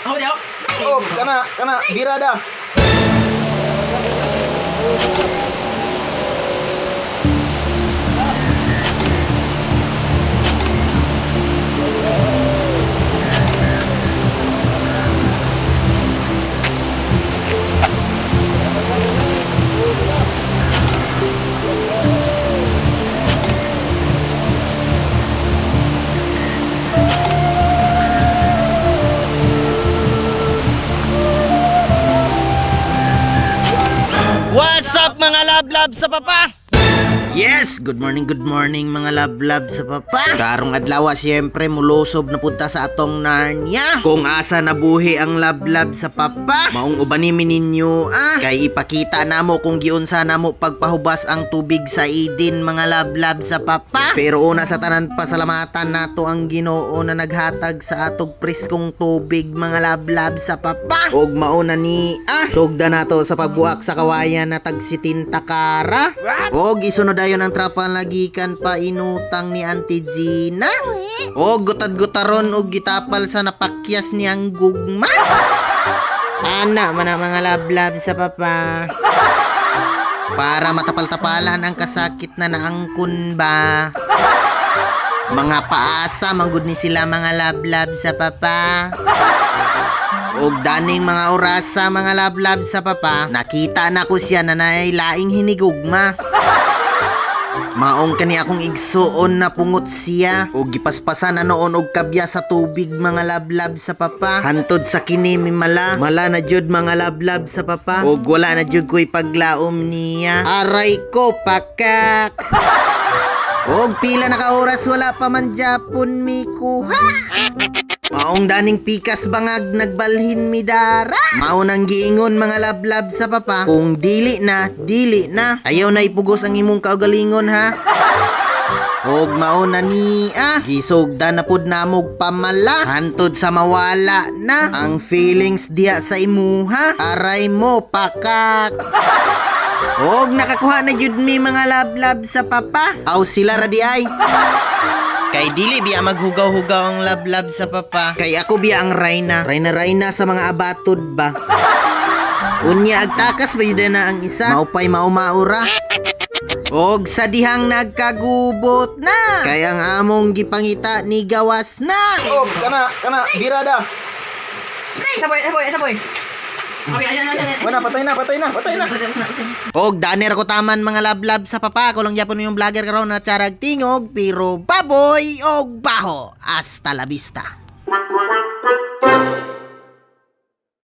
Ako daw. Oh, kana birada. What's up mga love sa papa? Yes, good morning mga love sa papa. Karong adlaw siyempre mulusob na punta sa atong Narnia. Kung asa nabuhi ang love sa papa, maong ubani ninyo kay ipakita namo kung giunsa namo pagpahubas ang tubig sa Eden mga love sa papa. Pero una sa tanan pasalamatan nato ang Ginoo na naghatag sa atog preskong tubig mga love sa papa. Og mauna ni sugda nato sa pagbuak sa kawayan na tag 70 kara. Og isunod dayon ang trapa lagikan pa inutang ni Auntie Gina. Og gutad-gutaron og gitapal sa napakyas ni ang gugma. Ana man ang mga love sa papa. Para matapal-tapalan ang kasakit na naangkon ba. Mga paasa manggod ni sila mga love sa papa. Og daning mga orasa mga love sa papa, nakita na ko siya na nailaing hinigugma. Maong kani akong igsuon na pungot siya og gipaspasan na noon og kabya sa tubig mga love sa papa. Hantod sa kini mala na jud mga love sa papa. Og wala na jud ko'y paglaom niya. Aray ko pakak. Og pila na ka oras wala pa man Japon mi kuha. Maong daning pikas bangag nagbalhin mi dara. Mao nang giingon mga love sa papa. Kung dili na. Ayaw na ipugos ang imong kaugalingon ha. Og mao na ni gisugda na pud namog pamala. Hantod sa mawala na ang feelings diya sa imuha. Aray mo pakak. Og nakakuha na jud mi mga love sa papa. Aw sila ra di ay. Kay dili biya maghugaw-hugaw ang love sa papa. Kay ako biya ang Rayna sa mga abatod ba. Unya agtakas ba yun na ang isa. Maupay maumaura. Og sa dihang nagkagubot na. Kay ang among gipangita ni gawas na. Oh, kana birada. Saboy. Okay, ayan. Wala, patay na. Og daner ko taman mga love sa papa. Ko lang yapon yung vlogger karon na charag tingog pero baboy og baho. Hasta la vista.